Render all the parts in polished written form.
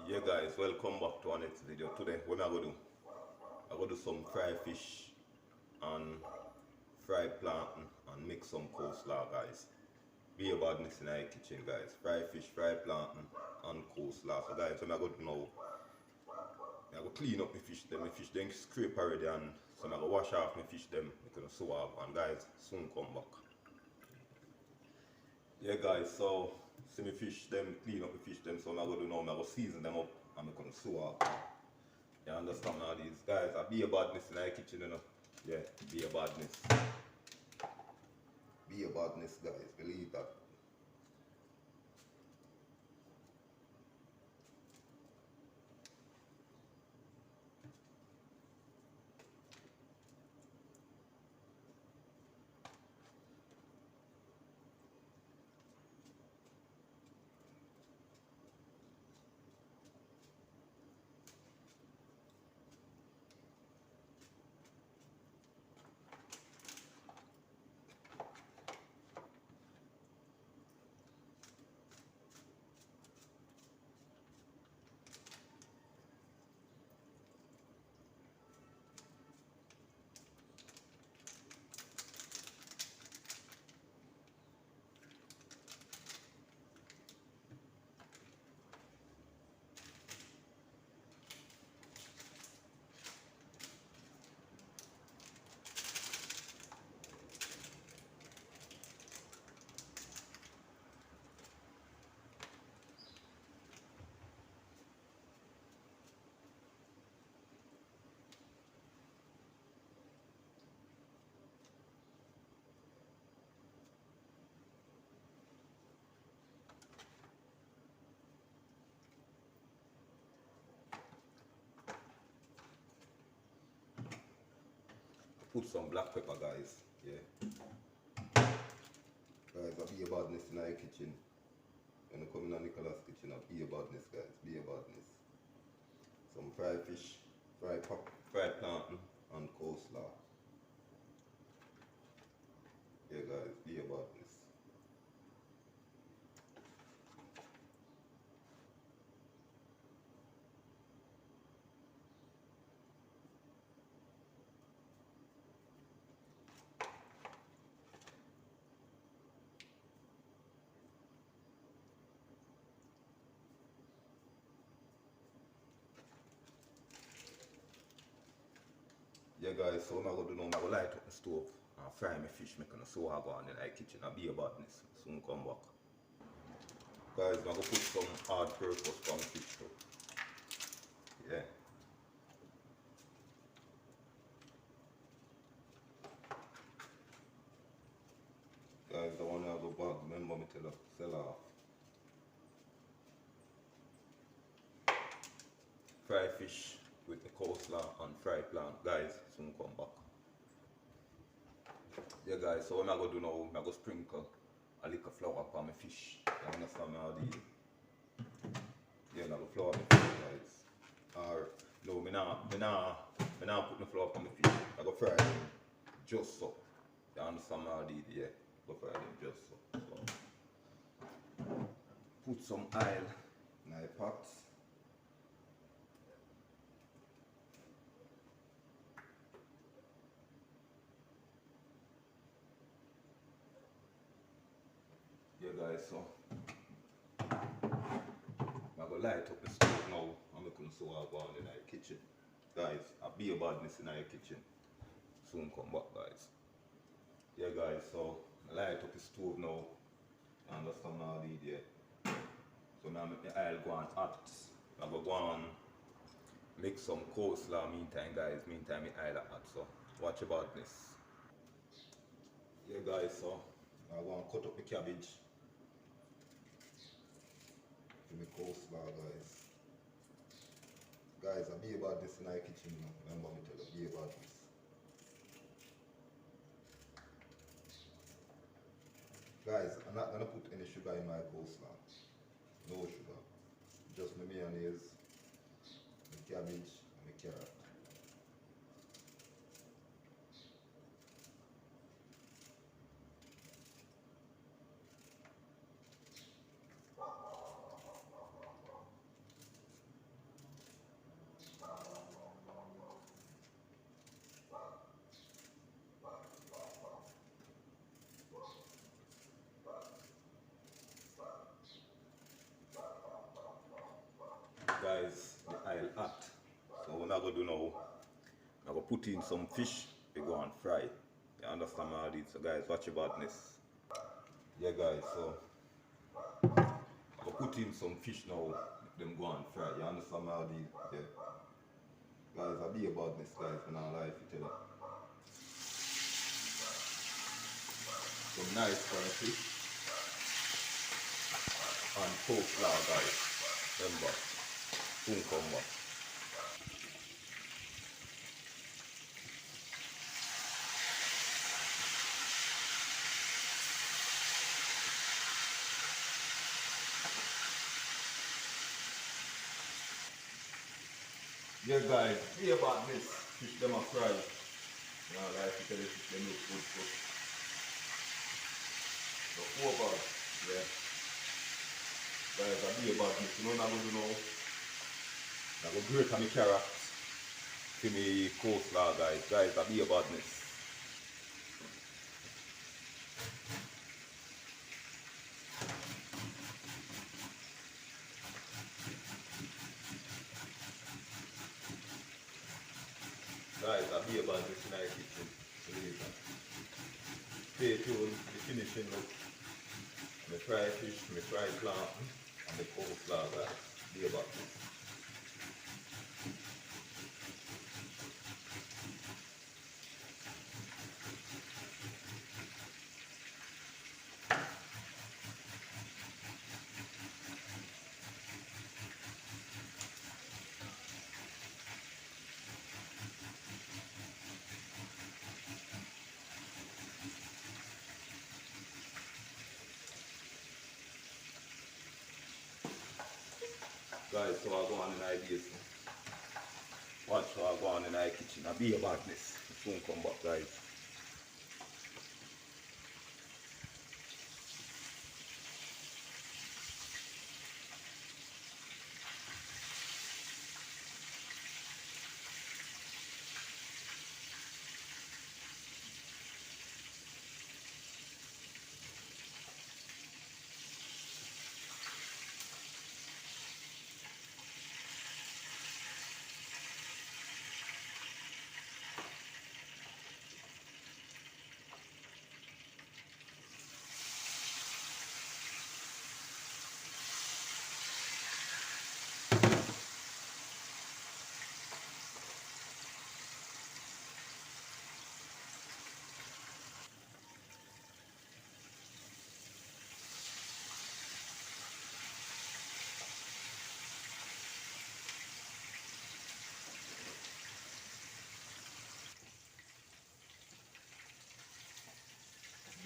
Yeah guys, welcome back to our next video. Today what am I gonna do? I'm gonna do some fried fish and fried plantain and mix some coleslaw guys. Be a badness in our kitchen guys. Fried fish, fried plantain and coleslaw. So guys, what am I gonna do now? I'm gonna clean up my fish them. My fish then scrape already and so I'm gonna wash off my fish them. I'm gonna swab and guys soon come back. Yeah guys, so see my fish them, clean up my fish them, so I'm gonna do now, I'm gonna season them up and I'm gonna swab. You understand now these guys, I be a badness in our kitchen, you know. Yeah, be a badness. Be a badness guys, believe that. Put some black pepper guys, yeah. Guys, I be a badness in our kitchen. When you come in Nicholas' kitchen, I be a badness guys, be a badness. Some fried fish, fried plantain and coleslaw. Yeah guys, be a badness. Yeah guys, so what I'm gonna do now, I'm gonna light up the stove and fry my fish, making a so I go on in the kitchen. I'll be a badness. Soon come back. Guys, I'm gonna put some hard purpose on fish too. Yeah. Guys, the one I go back, remember me tell her, sell off. Fried fish with the coleslaw and fried plant. Guys, soon come back. Yeah guys, so what I'm gonna do now, I'm gonna sprinkle a little flour upon my fish. You understand me how to do it? Yeah, I'm gonna flour my fish guys. Or no, me not put the flour upon my fish. I go fry them just so. You understand me how to do it? Yeah. Go fry them just so. Put some oil in a pot. Yeah guys, so I'm gonna light up the stove now. I'm gonna so I go on in the kitchen. Guys, I'll be a badness in the kitchen. Soon come back guys. Yeah guys, so I light up the stove now. You understand how I did yeah. So now make the oil go on hot. I'm gonna go on make some coleslaw meantime guys. Meantime the oil hot, so watch your badness. Yeah guys, so I'm gonna cut up the cabbage. To make coleslaw guys. Guys, I be about this in our kitchen now. Remember me tell you, be about this. Guys, I'm not gonna put any sugar in my coleslaw. No sugar. Just my mayonnaise, my cabbage, and my carrot. guys, the oil hot. So what I'm gonna do now, I'm gonna put in some fish, we go and fry. You understand all this? So guys, watch your badness. Yeah guys, so I'll put in some fish now, them go and fry. You understand all this? Yeah. Guys, I'll be about this guys, when I lie if you tell you. Some nice fry fish and coleslaw guys. Remember, soon come back. Yeah guys, be about this. Fish them a fry. You know, like you tell you, fish them look good cook. So over, yeah. Guys, I be about this. You know what I'm gonna do now? I'm gonna grate on the carrots to me coleslaw guys. Guys, I be about this. Guys, I be about this in our kitchen. Later. Stay tuned for the finishing look. My fried fish, my fried plantain, and the coleslaw guys. Be about this. Guys, so I go on in our base. Watch how I go on in our kitchen. I be about this. Soon come back guys.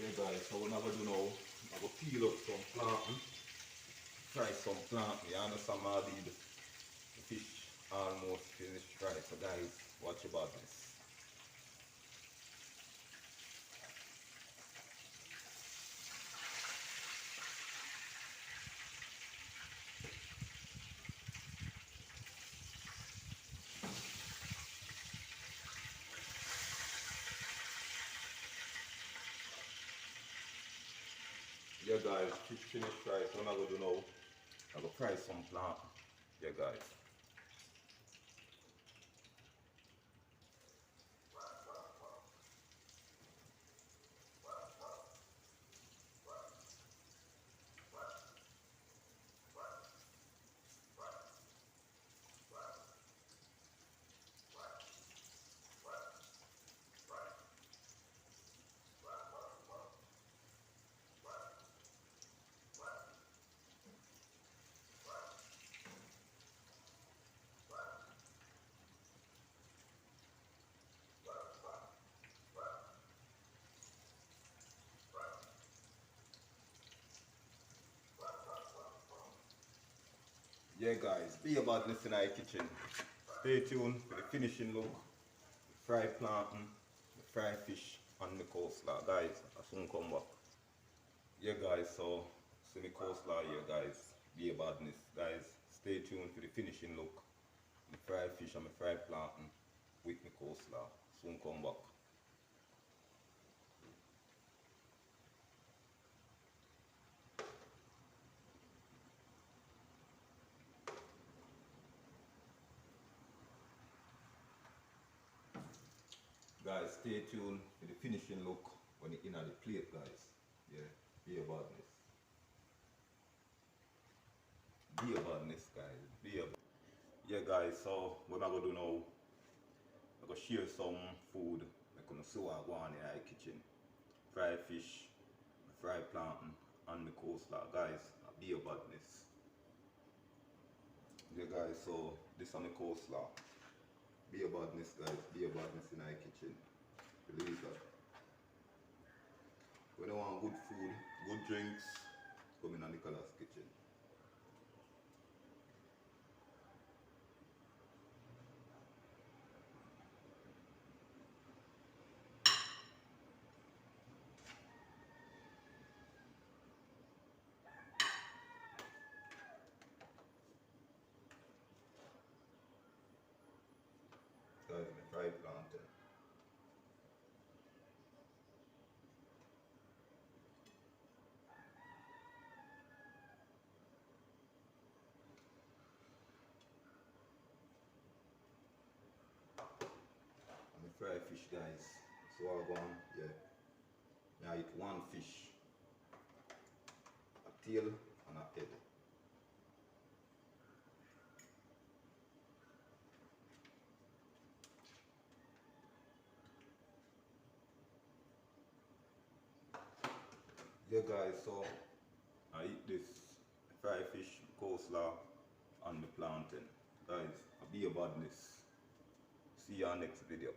Yeah guys, so what I'm gonna do now, I'm gonna peel up some plantain, fry some plantain, you understand how the fish almost finished fry. So guys, watch about this. Yeah guys, fish finished fry, so what I'm gonna do now, I'm gonna fry some plantain. Yeah guys. Yeah guys, be about this in our kitchen. Stay tuned for the finishing look, the fried plantain, the fried fish and the coleslaw. Guys, I soon come back. Yeah guys, so see the coleslaw here guys. Be about this guys. Stay tuned for the finishing look, the fried fish and the fried plantain with the coleslaw. Soon come back. guys, stay tuned for the finishing look when it's in the plate, guys. Yeah, be about this. Be about this, guys. Be about. Yeah, guys. So what I'm gonna do now? I'm gonna share some food. I'm gonna see what I want in the kitchen. Fried fish, fried plantain, and the coleslaw, guys. Be about this. Yeah, guys. So this on the coleslaw. Be about this, guys. Be about this in the kitchen. Believe that. When you want good food, good drinks, come in Nicholas kitchen. Guys, my fried plantain. And the fried fish, guys. So I go on, yeah. I eat one fish, a tail and a head. Yeah, guys, so I eat this fried fish, coleslaw, and the plantain. Guys, be about this. See you on next video.